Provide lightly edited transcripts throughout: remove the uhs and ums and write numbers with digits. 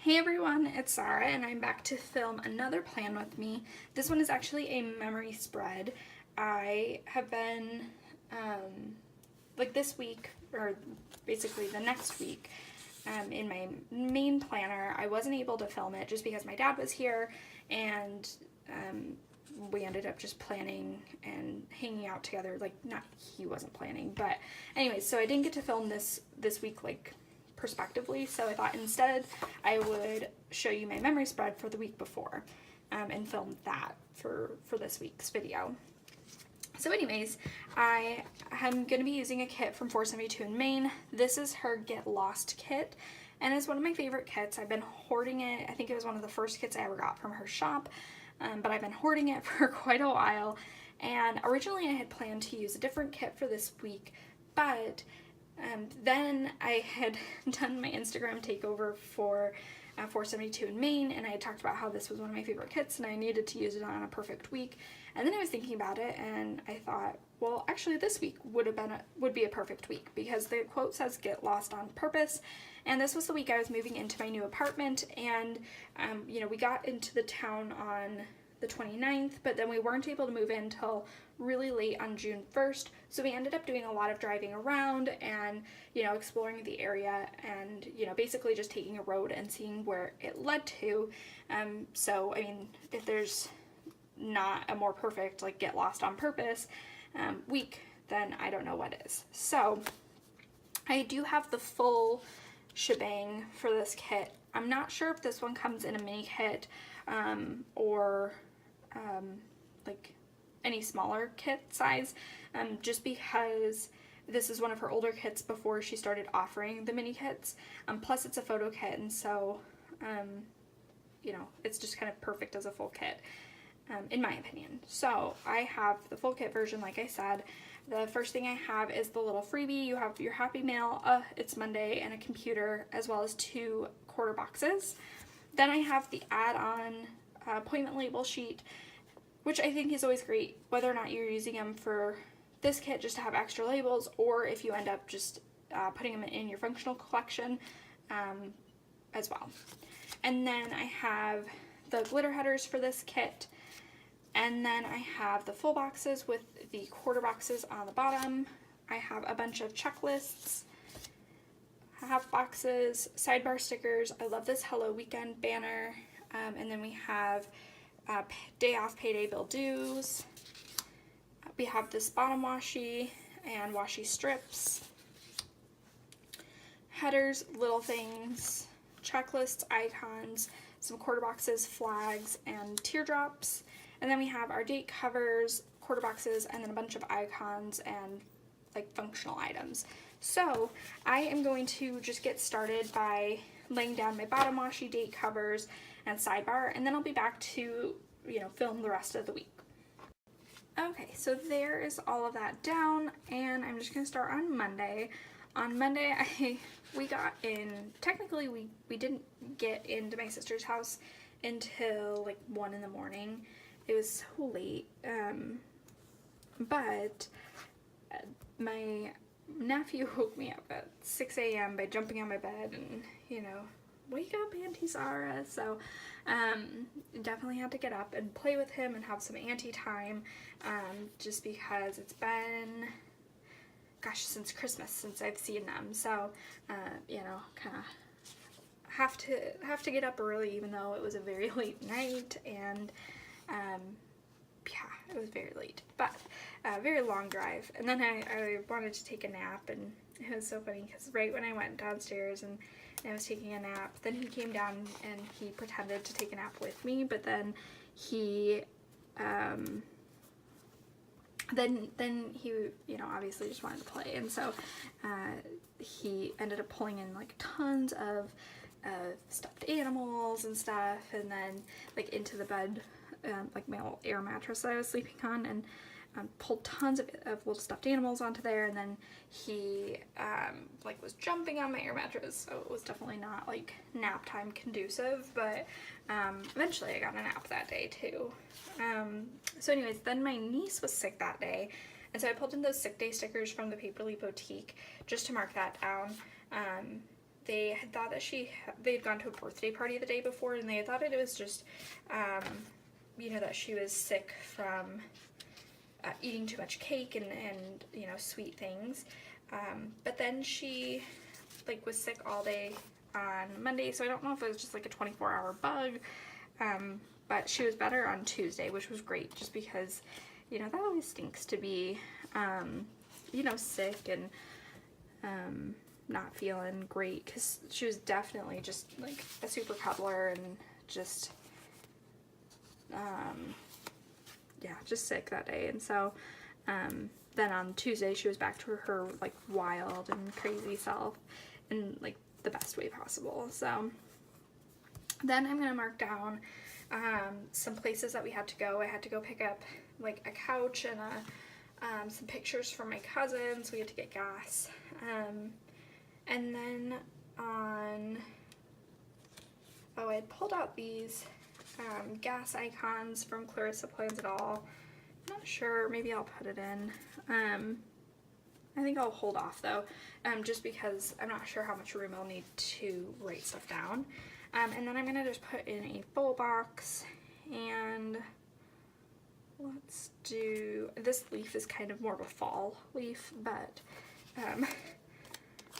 Hey everyone, it's Sarah and I'm back to film another plan with me. This one is actually a memory spread. I have been, like this week, or basically the next week, in my main planner, I wasn't able to film it just because my dad was here and we ended up just planning and hanging out together. Like, not he wasn't planning, but anyways, so I didn't get to film this week, like, prospectively, so I thought instead I would show you my memory spread for the week before and film that for this week's video. So anyways, I am going to be using a kit from 472 in Maine. This is her Get Lost kit, and it's one of my favorite kits. I've been hoarding it. I think it was one of the first kits I ever got from her shop, but I've been hoarding it for quite a while, and originally I had planned to use a different kit for this week, but then I had done my Instagram takeover for 472 in Maine, and I had talked about how this was one of my favorite kits and I needed to use it on a perfect week. And then I was thinking about it and I thought, well, actually this week would be a perfect week because the quote says get lost on purpose, and this was the week I was moving into my new apartment, and you know, we got into the town on the 29th, but then we weren't able to move in until really late on June 1st, so we ended up doing a lot of driving around and, you know, exploring the area and, you know, basically just taking a road and seeing where it led to. So, I mean, if there's not a more perfect, like, get lost on purpose week, then I don't know what is. So, I do have the full shebang for this kit. I'm not sure if this one comes in a mini kit or like any smaller kit size, just because this is one of her older kits before she started offering the mini kits. Plus it's a photo kit, and so you know, it's just kind of perfect as a full kit, in my opinion. So I have the full kit version, like I said. The first thing I have is the little freebie. You have your Happy Mail, It's Monday, and a computer, as well as 2 quarter boxes. Then I have the add-on appointment label sheet, which I think is always great, whether or not you're using them for this kit just to have extra labels, or if you end up just putting them in your functional collection as well. And then I have the glitter headers for this kit, and then I have the full boxes with the quarter boxes on the bottom. I have a bunch of checklists, half boxes, sidebar stickers. I love this Hello Weekend banner. And then we have day off payday bill dues. We have this bottom washi and washi strips, headers, little things, checklists, icons, some quarter boxes, flags, and teardrops. And then we have our date covers, quarter boxes, and then a bunch of icons and like functional items. So I am going to just get started by laying down my bottom washi, date covers, and sidebar, and then I'll be back to, you know, film the rest of the week. Okay, so there is all of that down, and I'm just gonna start on Monday. On Monday, we got in, technically we didn't get into my sister's house until like 1 in the morning. It was so late, but my nephew woke me up at 6 a.m. by jumping on my bed and, you know, wake up, Auntie Sarah. So definitely had to get up and play with him and have some auntie time, just because it's been, gosh, since Christmas since I've seen them. So you know, kind of have to get up early, even though it was a very late night, and yeah, it was very late, but a very long drive. And then I wanted to take a nap, and it was so funny because right when I went downstairs and I was taking a nap, then he came down and he pretended to take a nap with me, but then he then he, you know, obviously just wanted to play, and so he ended up pulling in like tons of stuffed animals and stuff, and then like into the bed, like my old air mattress that I was sleeping on, and pulled tons of little stuffed animals onto there, and then he like was jumping on my air mattress, so it was definitely not like nap time conducive, but eventually I got a nap that day too. So anyways, then my niece was sick that day, and so I pulled in those sick day stickers from the Paperly Boutique just to mark that down, they had thought that they had gone to a birthday party the day before, and they had thought it was just, you know, that she was sick from eating too much cake and you know, sweet things. But then she, like, was sick all day on Monday, so I don't know if it was just like a 24-hour bug, but she was better on Tuesday, which was great, just because, you know, that always stinks to be, you know, sick and not feeling great, because she was definitely just like a super cuddler and just yeah, just sick that day. And so then on Tuesday she was back to her like wild and crazy self in like the best way possible. So then I'm gonna mark down some places that we had to go. I had to go pick up like a couch and some pictures from my cousins. We had to get gas. And then I had pulled out these gas icons from Clarissa Plans It All. I'm not sure, maybe I'll put it in. I think I'll hold off though, just because I'm not sure how much room I'll need to write stuff down. And then I'm gonna just put in a full box, and let's do, this leaf is kind of more of a fall leaf, but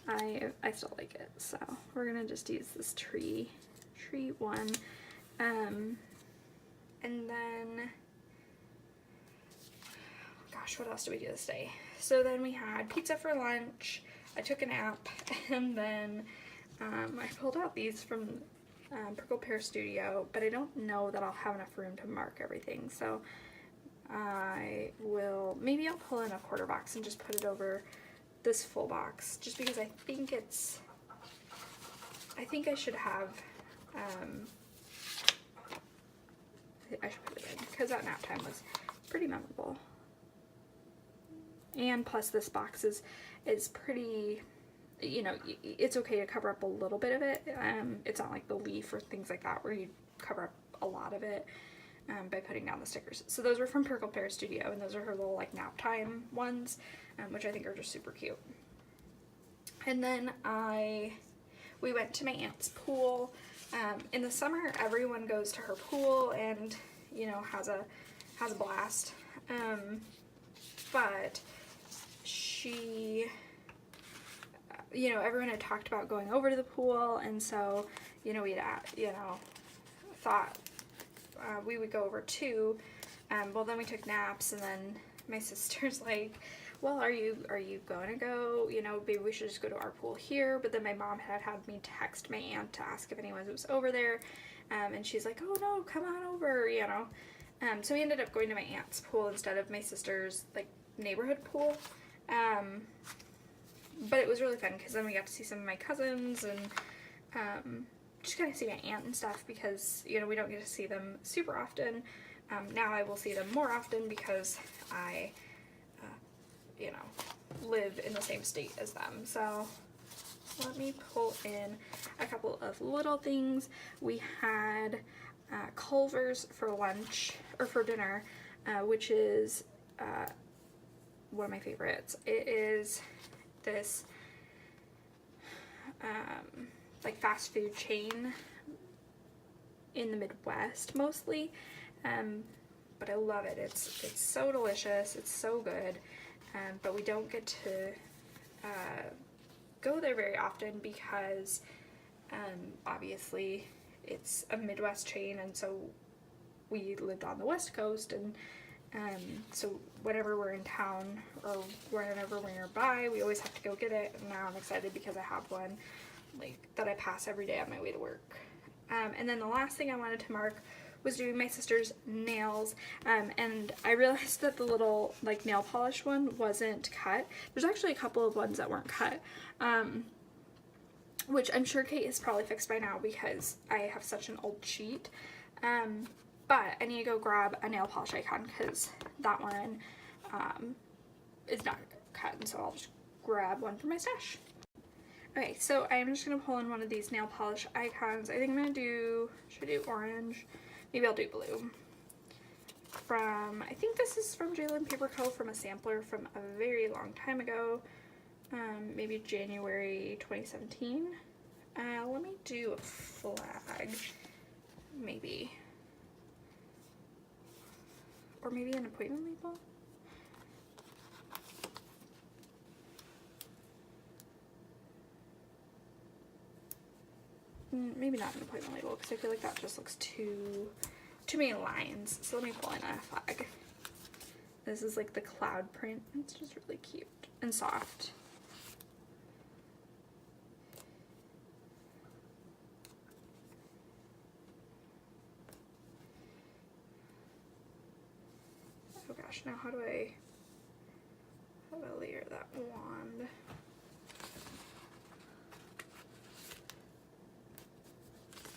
I still like it, so we're gonna just use this tree one. And then, gosh, what else did we do this day? So then we had pizza for lunch, I took a nap, and then I pulled out these from Prickled Pear Studio, but I don't know that I'll have enough room to mark everything, so maybe I'll pull in a quarter box and just put it over this full box, just because I think I should have, I should put it in, because that nap time was pretty memorable. And plus this box is pretty, you know, it's okay to cover up a little bit of it. It's not like the leaf or things like that where you cover up a lot of it by putting down the stickers. So those were from Prickled Pear Studio, and those are her little like nap time ones, which I think are just super cute. And then we went to my aunt's pool. In the summer, everyone goes to her pool and, you know, has a blast. But she, you know, everyone had talked about going over to the pool, and so, you know, we had, you know, thought we would go over too. Well, then we took naps, and then my sister's like, well, are you going to go? You know, maybe we should just go to our pool here. But then my mom had me text my aunt to ask if anyone was over there. And she's like, oh no, come on over, you know. So we ended up going to my aunt's pool instead of my sister's like neighborhood pool. But it was really fun, because then we got to see some of my cousins and just kind of see my aunt and stuff, because, you know, we don't get to see them super often. Now I will see them more often because I, you know, live in the same state as them. So let me pull in a couple of little things. We had Culver's for lunch, or for dinner, which is one of my favorites. It is this like fast food chain in the Midwest mostly, but I love it. It's so delicious, it's so good, but we don't get to go there very often because obviously it's a Midwest chain, and so we lived on the West Coast, and so whenever we're in town or whenever we're nearby, we always have to go get it. And now I'm excited because I have one like that I pass every day on my way to work. And then the last thing I wanted to mark was doing my sister's nails, and I realized that the little like nail polish one wasn't cut. There's actually a couple of ones that weren't cut, which I'm sure Kate has probably fixed by now because I have such an old sheet. But I need to go grab a nail polish icon because that one is not cut, and so I'll just grab one from my stash. Okay, so I'm just going to pull in one of these nail polish icons. I think I'm going to do, should I do orange? Maybe I'll do blue. I think this is from Jlynnpaperco, from a sampler from a very long time ago. Maybe January 2017. Let me do a flag, maybe. Or maybe an appointment label? Maybe not an appointment label, because I feel like that just looks too many lines. So let me pull in a flag. This is like the cloud print. It's just really cute and soft. Oh gosh, now how do I layer that wand?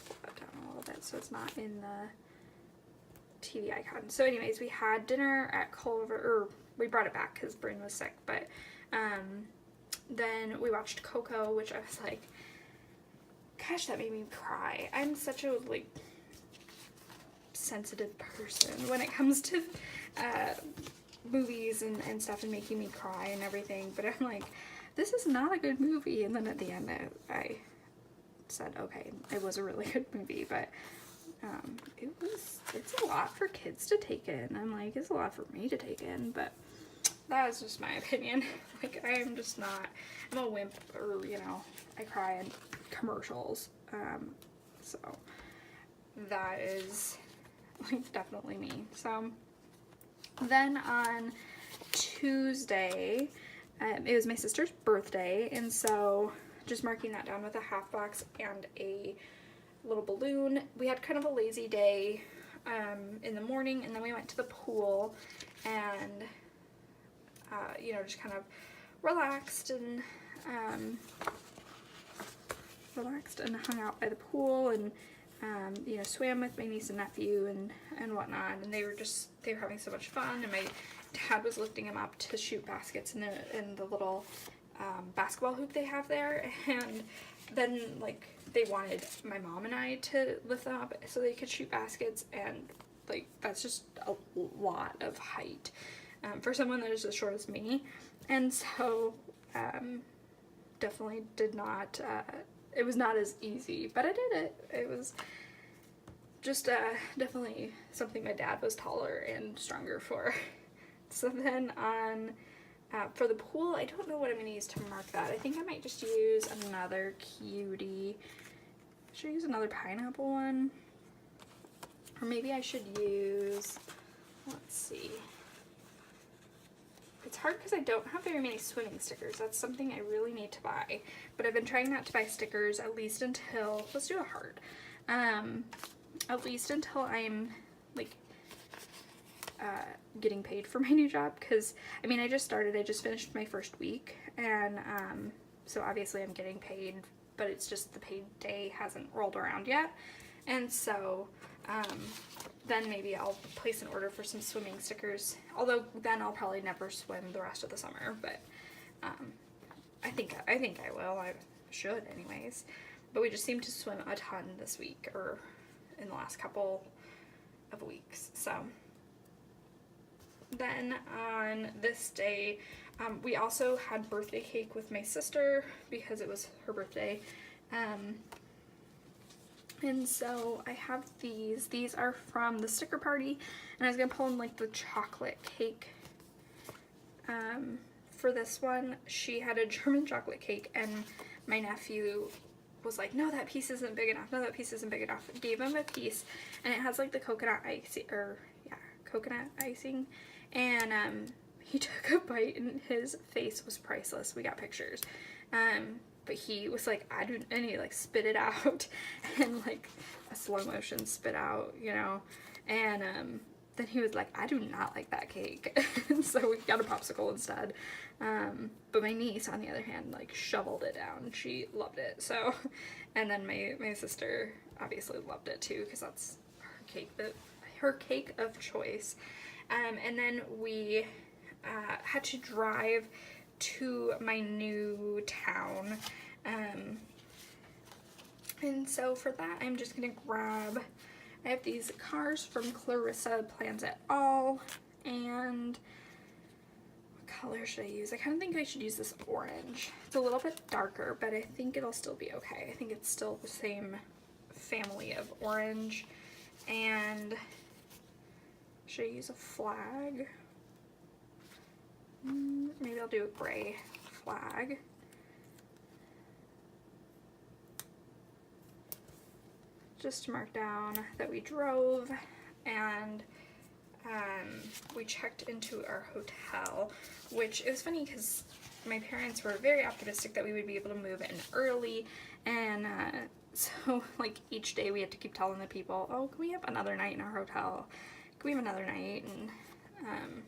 Put that down a little bit so it's not in the TV icon. So anyways, we had dinner at Culver, or we brought it back because Bryn was sick, but then we watched Coco, which I was like, gosh, that made me cry. I'm such a like sensitive person when it comes to movies and stuff and making me cry and everything, but I'm like, this is not a good movie. And then at the end I said, okay, it was a really good movie, but it's a lot for kids to take in. I'm like, it's a lot for me to take in, but that is just my opinion. Like, I'm just not, I'm a wimp, or, you know, I cry in commercials. So that is like definitely me. So then on Tuesday, it was my sister's birthday, and so just marking that down with a half box and a little balloon. We had kind of a lazy day in the morning, and then we went to the pool and you know, just kind of relaxed and hung out by the pool, and you know, swam with my niece and nephew and whatnot, and they were having so much fun, and my dad was lifting them up to shoot baskets in the little basketball hoop they have there, and then like they wanted my mom and I to lift them up so they could shoot baskets, and like that's just a lot of height for someone that is as short as me, and so definitely did not, it was not as easy, but I did it. It was just definitely something my dad was taller and stronger for. So then on for the pool, I don't know what I'm going to use to mark that. I think I might just use another cutie. Should I use another pineapple one? Or maybe I should use, let's see. It's hard because I don't have very many swimming stickers. That's something I really need to buy. But I've been trying not to buy stickers at least until, let's do a heart. At least until I'm like getting paid for my new job, because I mean, I just finished my first week, and so obviously I'm getting paid, but it's just the paid day hasn't rolled around yet, and so then maybe I'll place an order for some swimming stickers, although then I'll probably never swim the rest of the summer, but I think I will. I should anyways, but we just seem to swim a ton this week, or in the last couple of weeks. So then on this day, we also had birthday cake with my sister because it was her birthday. And so I have these. These are from the sticker party, and I was gonna pull in like the chocolate cake. For this one, she had a German chocolate cake, and my nephew was like, no, that piece isn't big enough. No, that piece isn't big enough. Gave him a piece, and it has like the coconut icing, coconut icing, and he took a bite, and his face was priceless. We got pictures. But he was like, and he like spit it out, and like a slow motion spit out, you know, and then he was like, I do not like that cake. And so we got a popsicle instead. But my niece, on the other hand, like shoveled it down. She loved it. So, and then my sister obviously loved it too, because that's her cake of choice. And then we had to drive to my new town, and so for that I'm just gonna grab, I have these cards from Clarissa Plans It All, and what color should I use? I kind of think I should use this orange. It's a little bit darker, but I think it'll still be okay. I think it's still the same family of orange. And should I use a flag? Maybe I'll do a gray flag. Just to mark down that we drove and we checked into our hotel, which it was funny because my parents were very optimistic that we would be able to move in early, and so like each day we had to keep telling the people, oh, can we have another night in our hotel? Can we have another night? And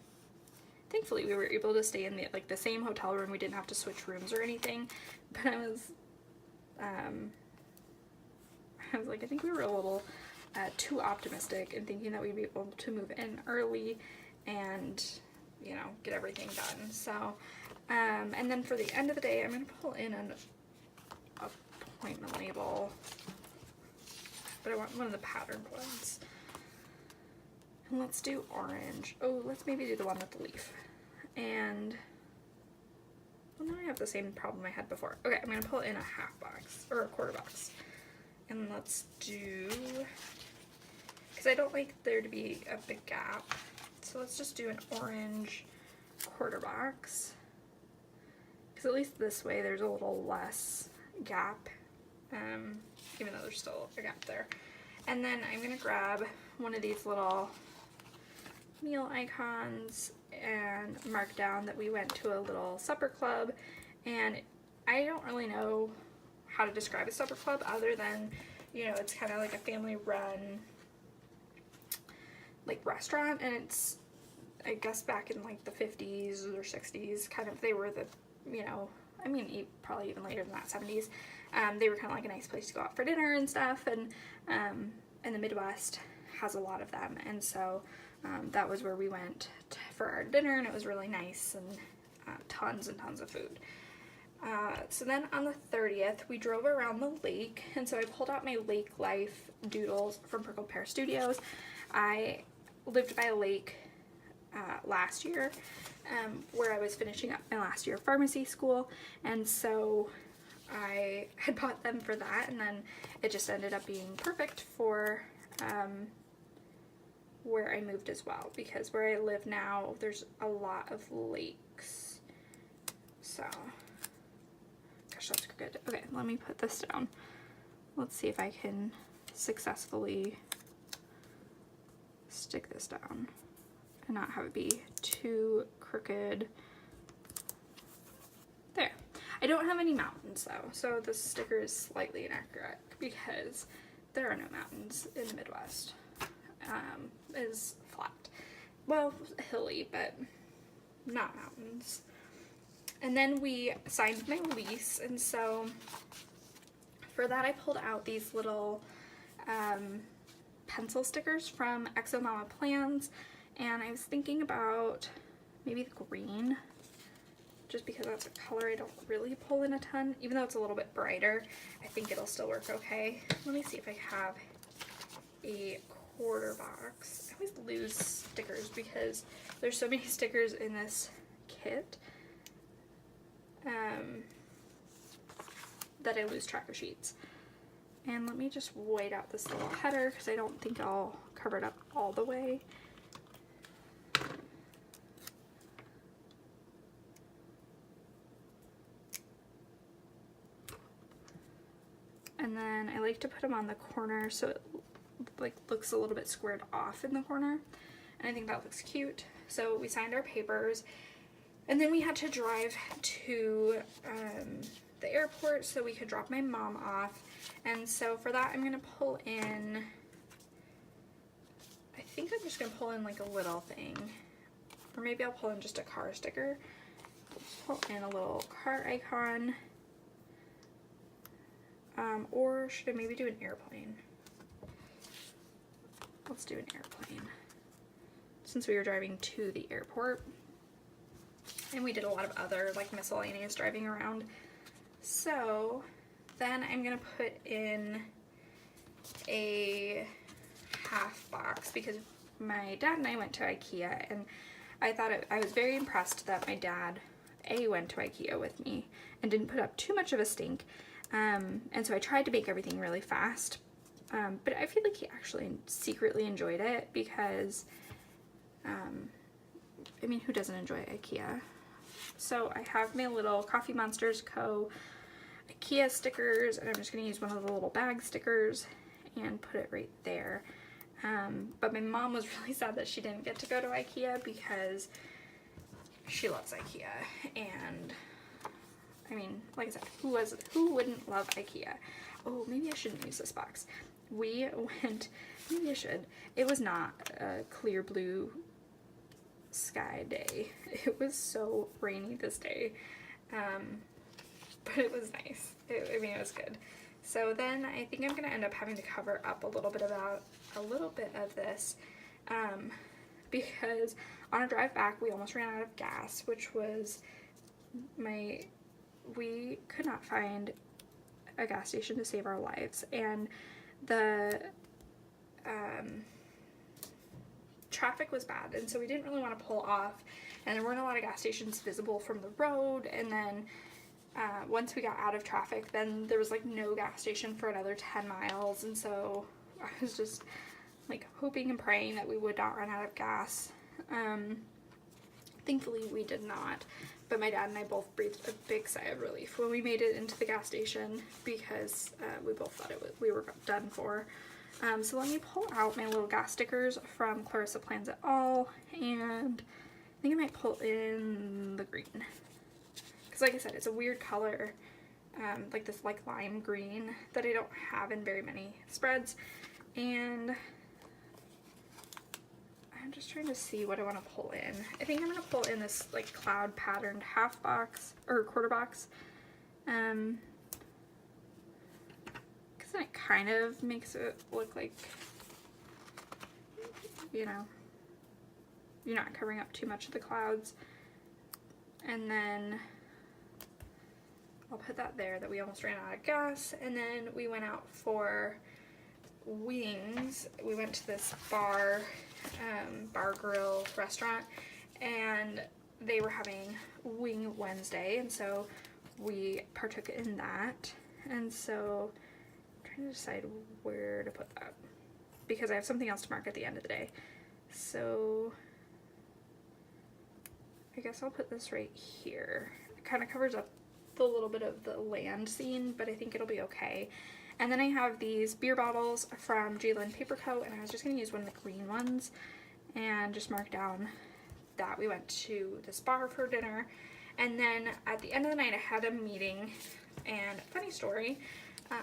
thankfully we were able to stay in the same hotel room. We didn't have to switch rooms or anything, but I was like, I think we were a little too optimistic in thinking that we'd be able to move in early and, you know, get everything done. So, and then for the end of the day, I'm going to pull in an appointment label, but I want one of the patterned ones. And let's do orange. Oh, let's maybe do the one with the leaf. And, well, now I have the same problem I had before. Okay, I'm going to pull in a half box, or a quarter box. And let's do, because I don't like there to be a big gap, so let's just do an orange quarter box, because at least this way there's a little less gap, even though there's still a gap there. And then I'm going to grab one of these little meal icons and mark down that we went to a little supper club, and I don't really know how to describe a supper club other than, you know, it's kind of like a family run like restaurant, and it's, I guess, back in like the 50s or 60s, kind of, they were the, you know, I mean, probably even later than that, 70s, they were kind of like a nice place to go out for dinner and stuff, and the Midwest has a lot of them, and so that was where we went for our dinner, and it was really nice, and tons and tons of food. So then on the 30th, we drove around the lake, and so I pulled out my lake life doodles from Prickled Pear Studios. I lived by a lake last year, where I was finishing up my last year of pharmacy school, and so I had bought them for that, and then it just ended up being perfect for where I moved as well, because where I live now, there's a lot of lakes, so... That's good. Okay, let me put this down. Let's see if I can successfully stick this down and not have it be too crooked. There. I don't have any mountains though, so the sticker is slightly inaccurate because there are no mountains in the Midwest. It is flat. Well, hilly, but not mountains. And then we signed my lease, and so for that I pulled out these little pencil stickers from xo.mamaplans, and I was thinking about maybe the green, just because that's a color I don't really pull in a ton. Even though it's a little bit brighter, I think it'll still work okay. Let me see if I have a quarter box. I always lose stickers because there's so many stickers in this kit. That I lose track of sheets. And let me just white out this little header because I don't think I'll cover it up all the way. And then I like to put them on the corner so it like looks a little bit squared off in the corner, and I think that looks cute. So we signed our papers. And then we had to drive to the airport so we could drop my mom off. And so for that, I'm going to pull in, I think I'm just going to pull in like a little thing. Or maybe I'll pull in just a car sticker. Pull in a little car icon. Or should I maybe do an airplane? Let's do an airplane, since we were driving to the airport. And we did a lot of other like miscellaneous driving around. So then I'm gonna put in a half box because my dad and I went to IKEA, and I was very impressed that my dad, went to IKEA with me and didn't put up too much of a stink. And so I tried to make everything really fast. But I feel like he actually secretly enjoyed it because, I mean, who doesn't enjoy IKEA? So I have my little Coffee Monsters Co. IKEA stickers, and I'm just going to use one of the little bag stickers and put it right there. But my mom was really sad that she didn't get to go to IKEA because she loves IKEA, and I mean, like I said, who wouldn't love IKEA? Oh, maybe I shouldn't use this box. We went, maybe I should. It was not a clear blue sky day. It was so rainy this day, but it was nice. I mean, it was good. So then I think I'm gonna end up having to cover up a little bit of this, because on a drive back we almost ran out of gas, which was we could not find a gas station to save our lives, and the traffic was bad, and so we didn't really want to pull off, and there weren't a lot of gas stations visible from the road. And then once we got out of traffic, then there was like no gas station for another 10 miles, and so I was just like hoping and praying that we would not run out of gas. Thankfully we did not, but my dad and I both breathed a big sigh of relief when we made it into the gas station, because we both thought we were done for. So let me pull out my little gas stickers from Clarissa Plans It All, and I think I might pull in the green, because like I said, it's a weird color, like this like lime green that I don't have in very many spreads, and I'm just trying to see what I want to pull in. I think I'm going to pull in this like cloud patterned half box or quarter box, because then it kind of makes it look like, you know, you're not covering up too much of the clouds. And then I'll put that there, that we almost ran out of gas. And then we went out for wings. We went to this bar grill restaurant, and they were having Wing Wednesday, and so we partook in that. And so I'm trying to decide where to put that, because I have something else to mark at the end of the day. So I guess I'll put this right here. It kind of covers up the little bit of the land scene, but I think it'll be okay. And then I have these beer bottles from Jlynnpaperco Co, and I was just going to use one of the green ones and just mark down that we went to this bar for dinner. And then at the end of the night I had a meeting, and funny story,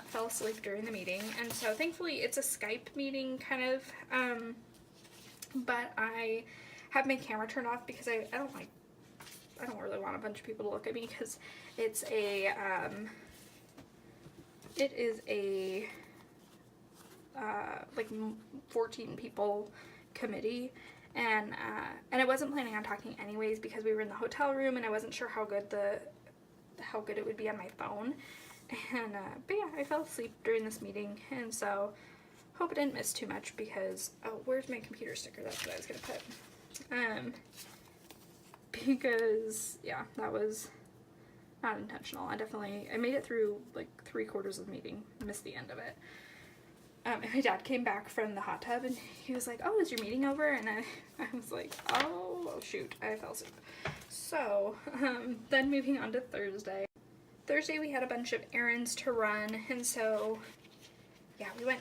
fell asleep during the meeting, and so thankfully it's a Skype meeting kind of, but I have my camera turned off because I don't really want a bunch of people to look at me, because it is a like 14 people committee, and I wasn't planning on talking anyways, because we were in the hotel room and I wasn't sure how good it would be on my phone. And but yeah, I fell asleep during this meeting, and so hope I didn't miss too much, because where's my computer sticker? That's what I was gonna put. Because yeah, that was not intentional. I made it through like 3/4 of the meeting, missed the end of it. And my dad came back from the hot tub, and he was like, "Oh, is your meeting over?" And I was like, oh shoot, I fell asleep. So then moving on to Thursday. Thursday we had a bunch of errands to run, and so yeah, we went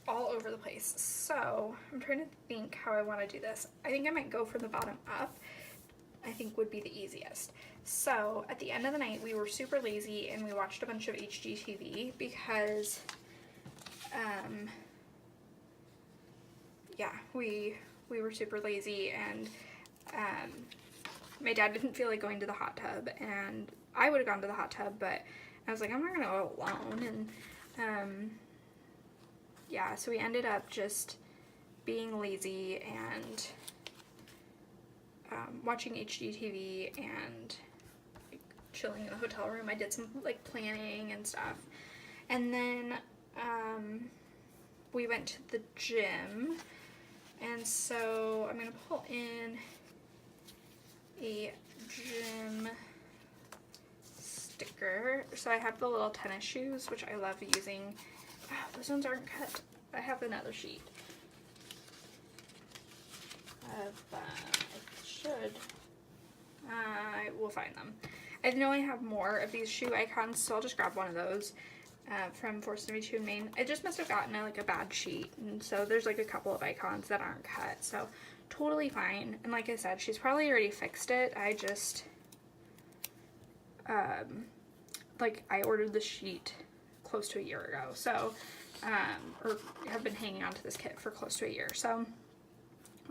all over the place. So I'm trying to think how I want to do this. I think I might go from the bottom up. I think would be the easiest. So at the end of the night we were super lazy, and we watched a bunch of HGTV, because yeah, we were super lazy, and my dad didn't feel like going to the hot tub, and I would have gone to the hot tub, but I was like, I'm not gonna go alone. And yeah, so we ended up just being lazy and watching HGTV and like chilling in the hotel room. I did some like planning and stuff, and then we went to the gym, and so I'm gonna pull in a gym sticker. So I have the little tennis shoes, which I love using. Oh, those ones aren't cut. I have another sheet of I should. I will find them. I know I have more of these shoe icons, so I'll just grab one of those from 472 in Maine. I just must have gotten a bad sheet, and so there's like a couple of icons that aren't cut, so totally fine. And like I said, she's probably already fixed it. I just like I ordered the sheet close to a year ago, so or have been hanging on to this kit for close to a year, so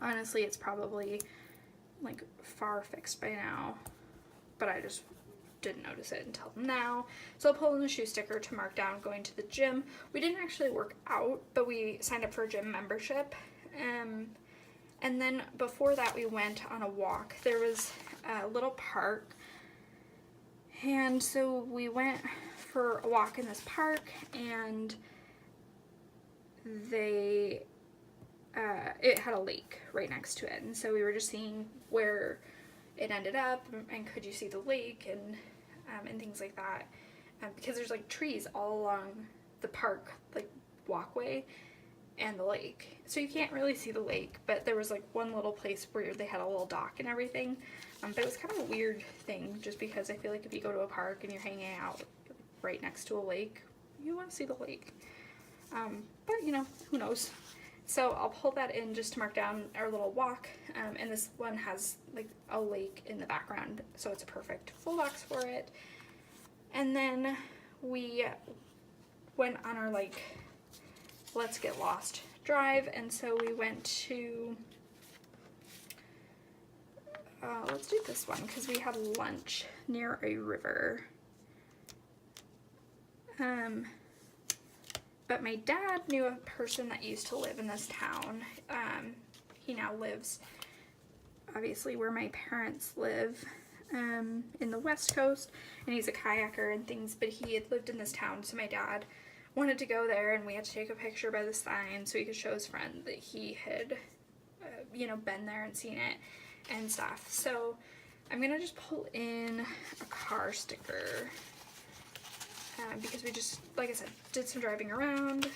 honestly it's probably like far fixed by now, but I just didn't notice it until now. So I'll pull in the shoe sticker to mark down going to the gym. We didn't actually work out, but we signed up for a gym membership, and then before that we went on a walk. There was a little park, and so we went for a walk in this park, and it had a lake right next to it, and so we were just seeing where it ended up, and could you see the lake, and things like that, because there's like trees all along the park, like walkway and the lake, so you can't really see the lake, but there was like one little place where they had a little dock and everything, but it was kind of a weird thing, just because I feel like if you go to a park and you're hanging out right next to a lake, you want to see the lake, but you know, who knows. So I'll pull that in just to mark down our little walk, and this one has like a lake in the background, so it's a perfect full box for it. And then we went on our like let's get lost drive, and so we went to let's do this one because we had lunch near a river. But my dad knew a person that used to live in this town. He now lives, obviously, where my parents live, in the West Coast, and he's a kayaker and things, but he had lived in this town, so my dad wanted to go there, and we had to take a picture by the sign so he could show his friend that he had, you know, been there and seen it and stuff. So I'm gonna just pull in a car sticker. Because we just, like I said, did some driving around,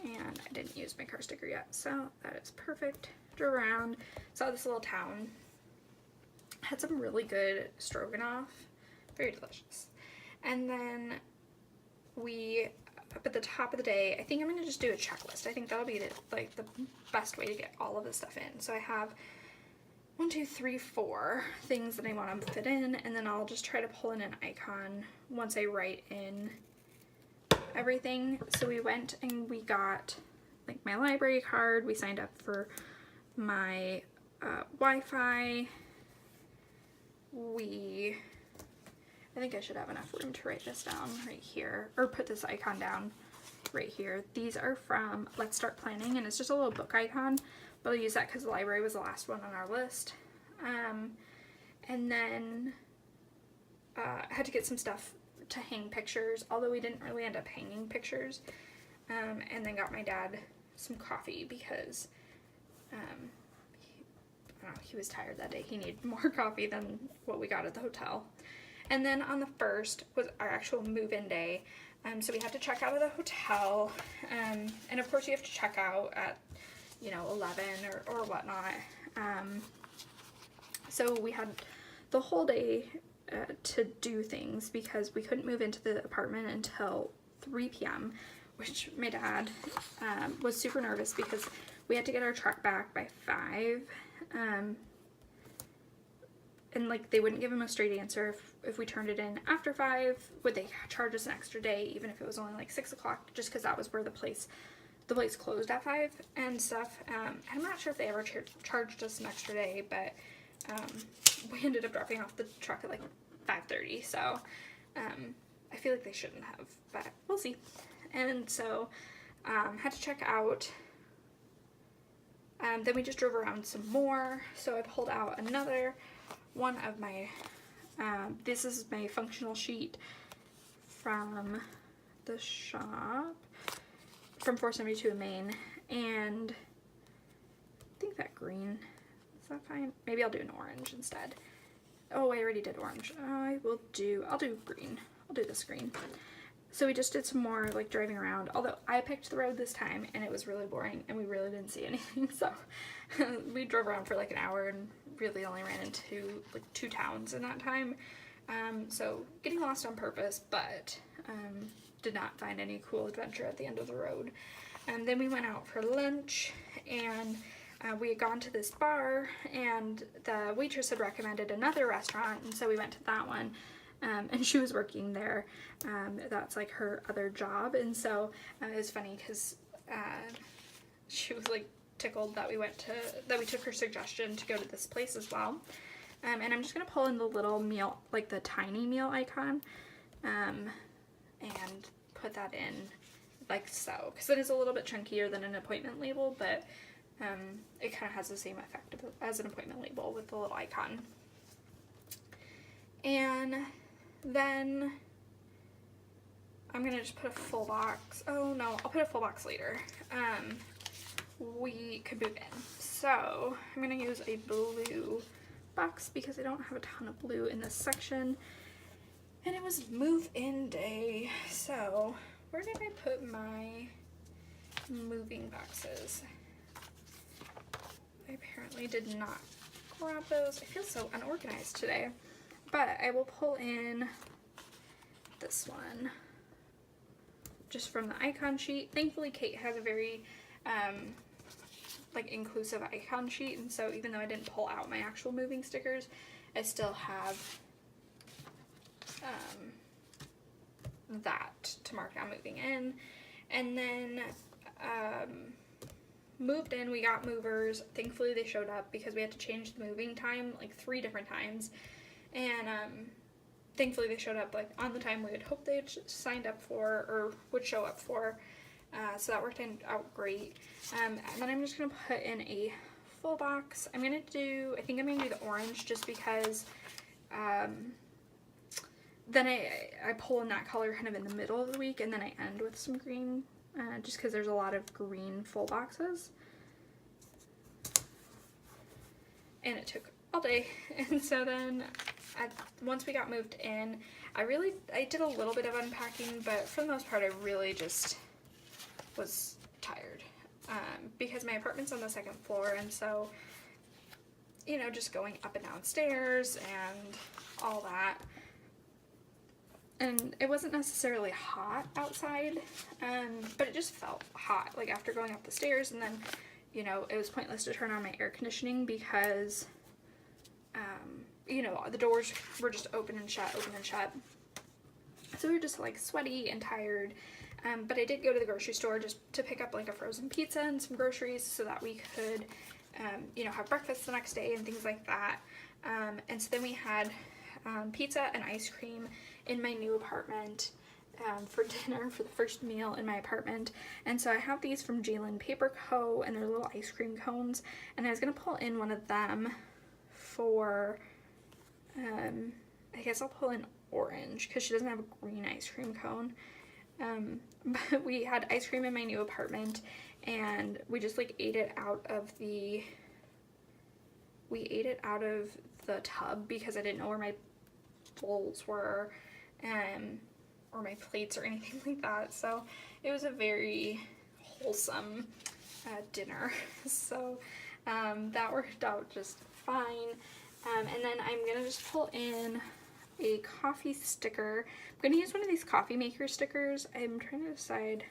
and I didn't use my car sticker yet, so that is perfect. Drove around, saw this little town, had some really good stroganoff, very delicious, and then we, up at the top of the day, I think I'm going to just do a checklist. I think that'll be the best way to get all of this stuff in. So I have 1, 2, 3, 4 things that I want to fit in, and then I'll just try to pull in an icon once I write in everything. So we went and we got like my library card, we signed up for my Wi-Fi, I think I should have enough room to write this down right here, or put this icon down right here. These are from Let's Start Planning, and it's just a little book icon, but I'll use that because the library was the last one on our list. And then I had to get some stuff to hang pictures, although we didn't really end up hanging pictures, and then got my dad some coffee because I don't know, he was tired that day. He needed more coffee than what we got at the hotel. And then on the 1st was our actual move-in day, so we had to check out of the hotel, and of course you have to check out at, you know, 11 or whatnot. So we had the whole day to do things because we couldn't move into the apartment until 3 p.m., which my dad was super nervous because we had to get our truck back by 5. And like they wouldn't give him a straight answer if we turned it in after 5. Would they charge us an extra day even if it was only like 6 o'clock, just because that was where the place closed at 5 and stuff. I'm not sure if they ever charged us an extra day, but we ended up dropping off the truck at like 5:30, so I feel like they shouldn't have, but we'll see. And so had to check out. Then we just drove around some more, so I pulled out another one of my, this is my functional sheet from the shop, from 472 in Maine, and I think that green Is that fine? Maybe I'll do an orange instead. Oh, I already did orange. I'll do green. I'll do this green. So we just did some more like driving around, although I picked the road this time and it was really boring and we really didn't see anything. So we drove around for like an hour and really only ran into like 2 towns in that time. So getting lost on purpose, but did not find any cool adventure at the end of the road. And then we went out for lunch, and we had gone to this bar, and the waitress had recommended another restaurant, and so we went to that one. And she was working there. That's like her other job, and so it was funny because she was like tickled that we took her suggestion to go to this place as well. And I'm just gonna pull in the little meal, like the tiny meal icon, and put that in like so, because it is a little bit chunkier than an appointment label, but it kind of has the same effect as an appointment label with the little icon. And then I'm gonna just put a full box. Oh no, I'll put a full box later. We could move in. So I'm gonna use a blue box because I don't have a ton of blue in this section. And it was move-in day. So where did I put my moving boxes? I apparently did not grab those. I feel so unorganized today. But I will pull in this one just from the icon sheet. Thankfully, Kate has a very like inclusive icon sheet, and so even though I didn't pull out my actual moving stickers, I still have that to mark down moving in. And then moved in, we got movers. Thankfully they showed up because we had to change the moving time like 3 different times. And thankfully they showed up like on the time we had hoped they had signed up for or would show up for. So that worked out great. And then I'm just going to put in a full box. I think I'm going to do the orange just because then I pull in that color kind of in the middle of the week, and then I end with some green just because there's a lot of green full boxes. And it took all day. And so then once we got moved in, I did a little bit of unpacking, but for the most part I really just was tired because my apartment's on the 2nd floor, and so you know, just going up and down stairs and all that. And it wasn't necessarily hot outside, but it just felt hot like after going up the stairs. And then, you know, it was pointless to turn on my air conditioning because you know, the doors were just open and shut. So we were just like sweaty and tired. But I did go to the grocery store just to pick up like a frozen pizza and some groceries so that we could, you know, have breakfast the next day and things like that. And so then we had pizza and ice cream in my new apartment for dinner for the first meal in my apartment. And so I have these from Jlynnpaperco Co, and they're little ice cream cones. And I was going to pull in one of them for, I guess I'll pull in orange because she doesn't have a green ice cream cone. But we had ice cream in my new apartment, and we just like ate it out of the tub because I didn't know where my bowls were, or my plates or anything like that. So it was a very wholesome dinner. So that worked out just fine. And then I'm gonna just pull in a coffee sticker. I'm gonna use one of these coffee maker stickers. I'm trying to decide,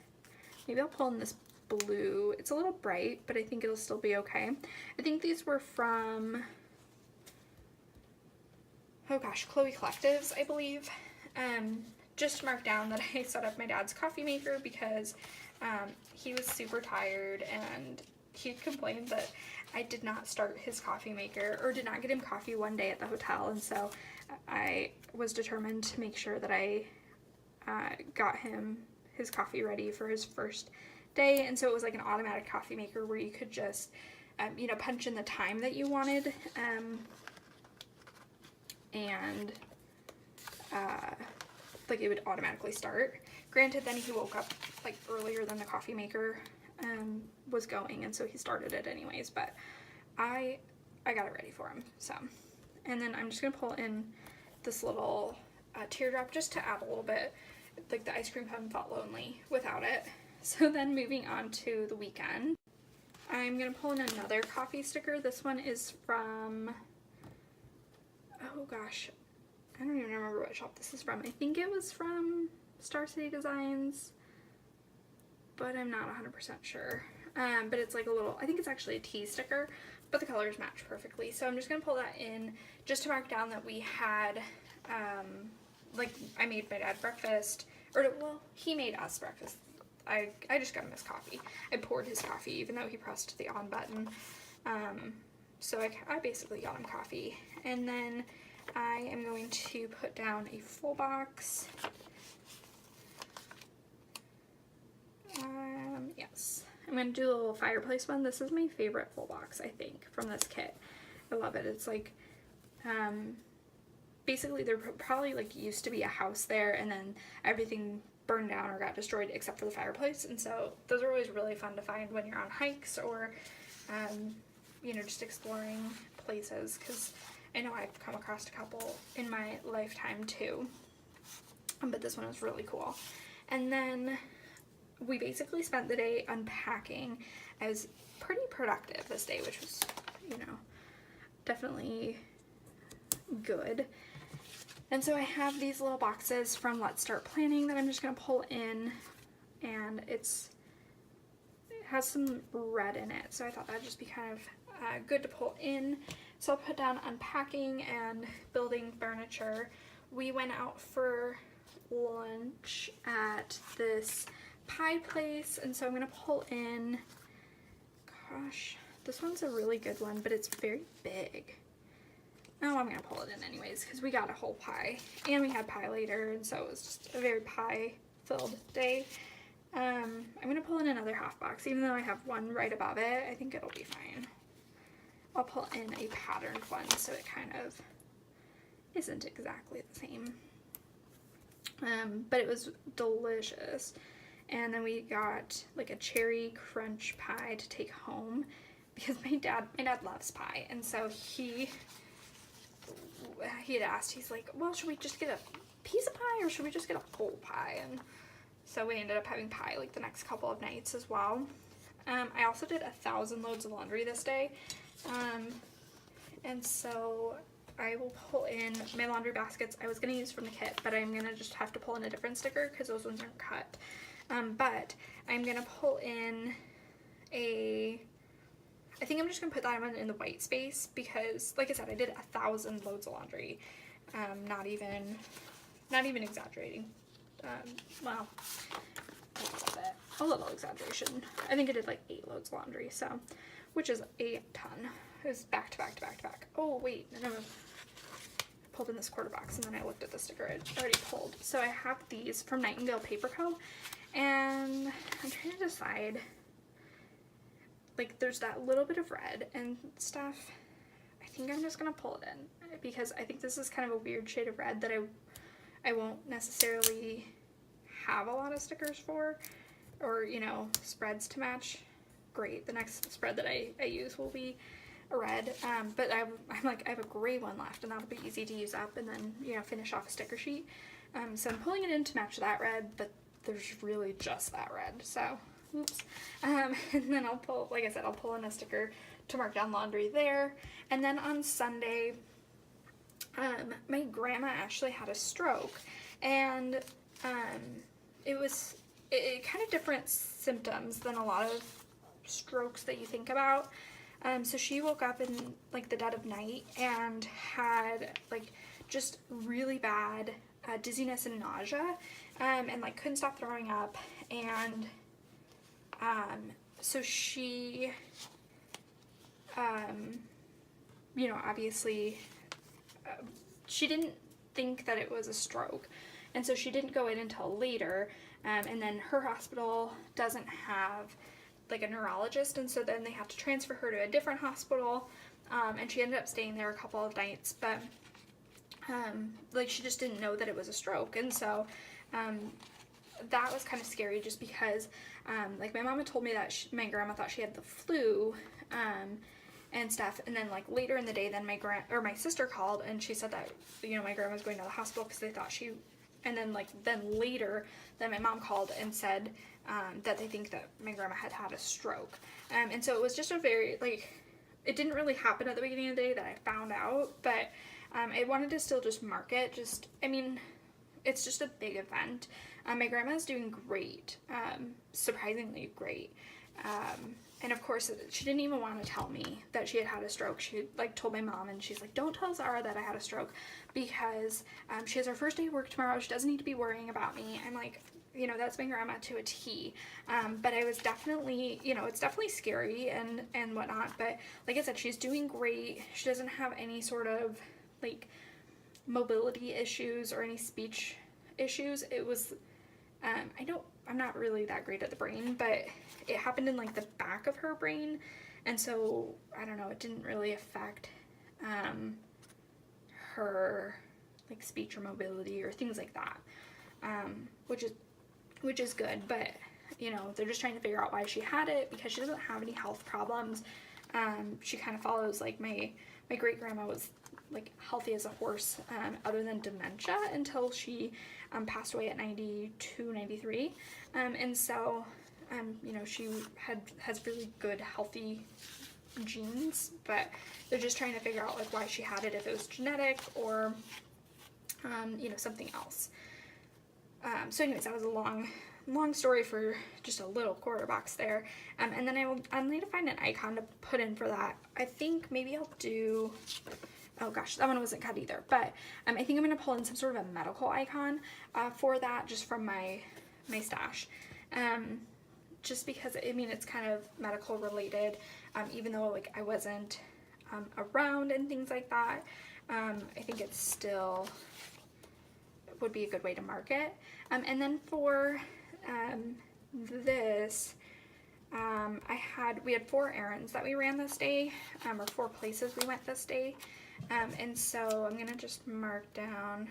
maybe I'll pull in this blue. It's a little bright, but I think it'll still be okay. I think these were from, oh gosh, Chloe Collectives, I believe. Just to mark down that I set up my dad's coffee maker because he was super tired, and he complained that I did not start his coffee maker or did not get him coffee one day at the hotel, and so I was determined to make sure that I got him his coffee ready for his first day. And so it was like an automatic coffee maker where you could just you know, punch in the time that you wanted, and like it would automatically start. Granted, then he woke up like earlier than the coffee maker was going, and so he started it anyways. But I I got it ready for him. So, and then I'm just gonna pull in this little teardrop just to add a little bit, like the ice cream cone felt lonely without it. So then moving on to the weekend, I'm gonna pull in another coffee sticker. This one is from, oh gosh, I don't even remember what shop this is from. I think it was from Star City Designs, but I'm not 100% sure. But it's like a little, I think it's actually a tea sticker, but the colors match perfectly. So I'm just gonna pull that in just to mark down that we had, like I made my dad breakfast, or well, he made us breakfast. I just got him his coffee. I poured his coffee even though he pressed the on button. So I basically got him coffee. And then I am going to put down a full box. Yes. I'm going to do a little fireplace one. This is my favorite full box, I think, from this kit. I love it. It's like, basically there probably like used to be a house there and then everything burned down or got destroyed except for the fireplace, and so those are always really fun to find when you're on hikes or you know, just exploring places, because I know I've come across a couple in my lifetime too, but this one was really cool. And then we basically spent the day unpacking. I was pretty productive this day, which was, you know, definitely good. And so I have these little boxes from Let's Start Planning that I'm just going to pull in, and it has some red in it, so I thought that'd just be kind of good to pull in. So I'll put down unpacking and building furniture. We went out for lunch at this pie place, and so I'm going to pull in, gosh, this one's a really good one, but it's very big. Oh, I'm going to pull it in anyways because we got a whole pie and we had pie later, and so it was just a very pie filled day. I'm going to pull in another half box even though I have one right above it. I think it'll be fine. I'll pull in a patterned one so it kind of isn't exactly the same. But it was delicious. And then we got like a cherry crunch pie to take home because my dad loves pie, and so he had asked, he's like, well, should we just get a piece of pie or should we just get a whole pie? And so we ended up having pie like the next couple of nights as well. I also did 1,000 loads of laundry this day, and so I will pull in my laundry baskets I was going to use from the kit, but I'm going to just have to pull in a different sticker because those ones aren't cut. But I'm going to pull in I think I'm just going to put that one in the white space because, like I said, I did 1,000 loads of laundry. Not even exaggerating. Well, a little exaggeration. I think I did like 8 loads of laundry, so, which is a ton. It was back to back to back to back. Oh, wait, no. I pulled in this quarter box and then I looked at the sticker I already pulled. So I have these from Nightingale Paper Co. And I'm trying to decide, like, there's that little bit of red and stuff. I think I'm just gonna pull it in because I think this is kind of a weird shade of red that I won't necessarily have a lot of stickers for, or, you know, spreads to match. Great, the next spread that I use will be a red, but I'm like, I have a gray one left and that'll be easy to use up and then, you know, finish off a sticker sheet. So I'm pulling it in to match that red, but there's really just that red, so oops. And then I'll pull, like I said, I'll pull in a sticker to mark down laundry there. And then on Sunday, my grandma actually had a stroke, and it kind of different symptoms than a lot of strokes that you think about. So she woke up in like the dead of night and had like just really bad dizziness and nausea, and like couldn't stop throwing up, and so she you know, obviously she didn't think that it was a stroke, and so she didn't go in until later, and then her hospital doesn't have like a neurologist, and so then they have to transfer her to a different hospital, and she ended up staying there a couple of nights, but like she just didn't know that it was a stroke, and so that was kind of scary just because like my mama told me that my grandma thought she had the flu, and stuff. And then like later in the day, then my sister called and she said that, you know, my grandma was going to the hospital because they thought she, and then like then later, then my mom called and said that they think that my grandma had had a stroke. And so it was just a very, like, it didn't really happen at the beginning of the day that I found out, but I wanted to still just mark it. Just, I mean, it's just a big event. My grandma's doing great, surprisingly great. And of course, she didn't even want to tell me that she had had a stroke. She like told my mom, and she's like, don't tell Zara that I had a stroke, because she has her first day of work tomorrow. She doesn't need to be worrying about me. I'm like, you know, that's my grandma to a T. But I was definitely, you know, it's definitely scary and whatnot. But like I said, she's doing great. She doesn't have any sort of like mobility issues or any speech issues. It was, I'm not really that great at the brain, but it happened in like the back of her brain. And so, I don't know, it didn't really affect her like speech or mobility or things like that, which is good. But you know, they're just trying to figure out why she had it, because she doesn't have any health problems. She kind of follows like my great grandma was like healthy as a horse, other than dementia, until she passed away at 92, 93. And so you know, she has really good healthy genes, but they're just trying to figure out like why she had it, if it was genetic or you know, something else. So anyways, that was a long story for just a little quarter box there. And then I'll need to find an icon to put in for that. I think maybe I'll do, oh gosh, that one wasn't cut either, but I think I'm going to pull in some sort of a medical icon for that, just from my stash. Just because, I mean, it's kind of medical related, even though like I wasn't around and things like that. I think it's still would be a good way to market. And then for this, we had 4 errands that we ran this day, or 4 places we went this day. And so I'm gonna just mark down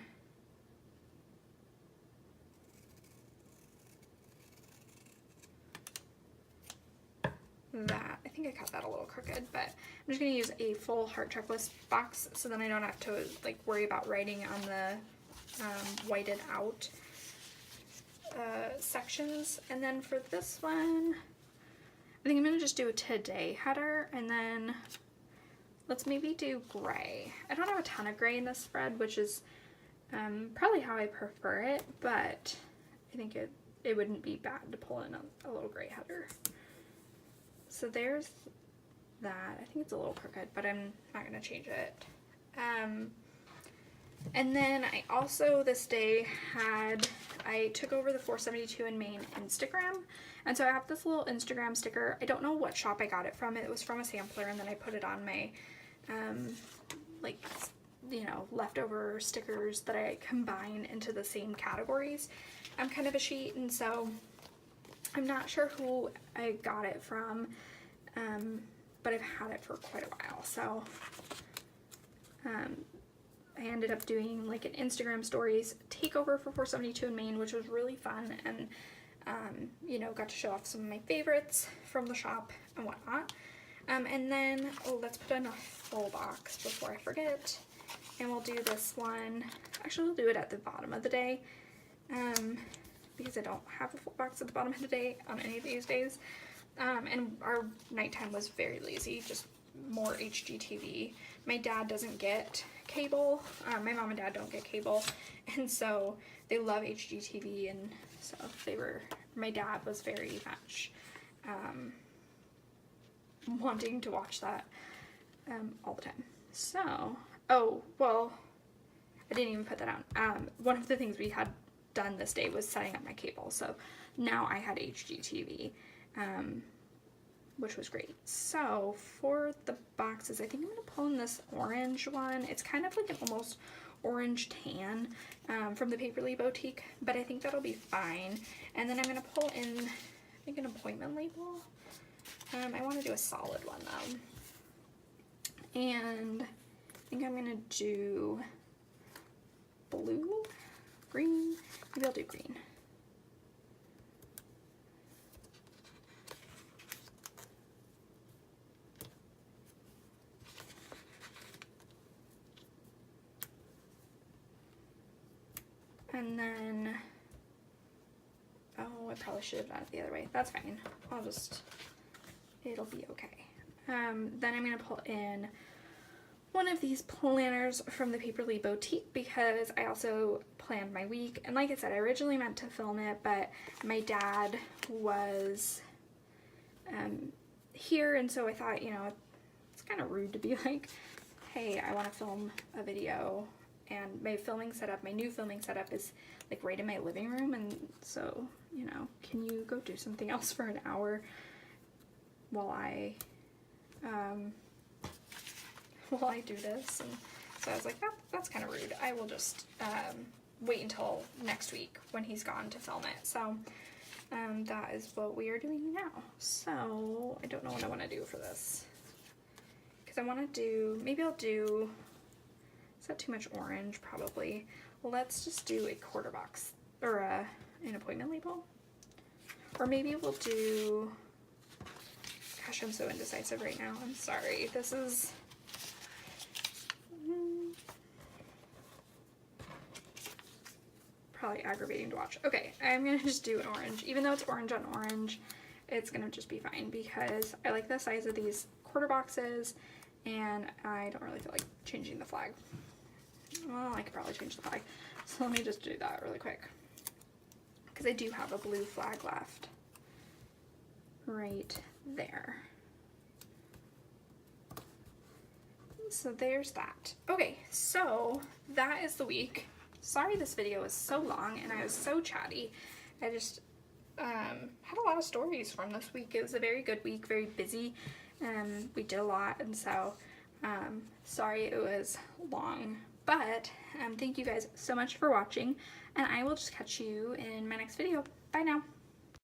that. I think I cut that a little crooked, but I'm just gonna use a full heart checklist box, so then I don't have to like worry about writing on the whited out sections. And then for this one, I think I'm gonna just do a today header, and then let's maybe do gray. I don't have a ton of gray in this spread, which is probably how I prefer it, but I think it wouldn't be bad to pull in a little gray header. So there's that. I think it's a little crooked, but I'm not gonna change it. And then I also this day I took over the 472 in Maine Instagram, and so I have this little Instagram sticker. I don't know what shop I got it from. It was from a sampler, and then I put it on my like, you know, leftover stickers that I combine into the same categories. I'm kind of a sheet, and so I'm not sure who I got it from, but I've had it for quite a while. So I ended up doing like an Instagram stories takeover for 472 in Maine, which was really fun, and you know, got to show off some of my favorites from the shop and whatnot. And then, let's put in a full box before I forget, and we'll do this one. Actually, we'll do it at the bottom of the day, because I don't have a full box at the bottom of the day on any of these days. And our nighttime was very lazy, just more HGTV. My dad doesn't get cable. My mom and dad don't get cable, and so they love HGTV, and so my dad was very much wanting to watch that all the time. So, oh, well, I didn't even put that on. One of the things we had done this day was setting up my cable, so now I had HGTV, which was great. So for the boxes, I think I'm going to pull in this orange one. It's kind of like an almost orange tan from the Paperly Bowtique, but I think that'll be fine. And then I'm going to pull in, I think, an appointment label. I want to do a solid one though. And I think I'm going to do blue, green, maybe I'll do green. And then, oh, I probably should have done it the other way. That's fine. It'll be okay. Then I'm going to pull in one of these planners from the Paperly Boutique because I also planned my week. And like I said, I originally meant to film it, but my dad was here, and so I thought, you know, it's kind of rude to be like, hey, I want to film a video. And my new filming setup is like right in my living room, and so, you know, can you go do something else for an hour while I do this? And so I was like, that's kind of rude. I will just wait until next week when he's gone to film it. So that is what we are doing now. So I don't know what I want to do for this, because I want to do, maybe I'll do, is that too much orange? Probably. Well, let's just do a quarter box, or an appointment label. Or maybe we'll do, gosh, I'm so indecisive right now. I'm sorry. This is, probably aggravating to watch. Okay, I'm going to just do an orange. Even though it's orange on orange, it's going to just be fine because I like the size of these quarter boxes, and I don't really feel like changing the flag. Well, I could probably change the flag. So let me just do that really quick, because I do have a blue flag left right there. So there's that. Okay, so that is the week. Sorry this video was so long and I was so chatty. I just had a lot of stories from this week. It was a very good week, very busy. We did a lot, and so sorry it was long. But thank you guys so much for watching, and I will just catch you in my next video. Bye now.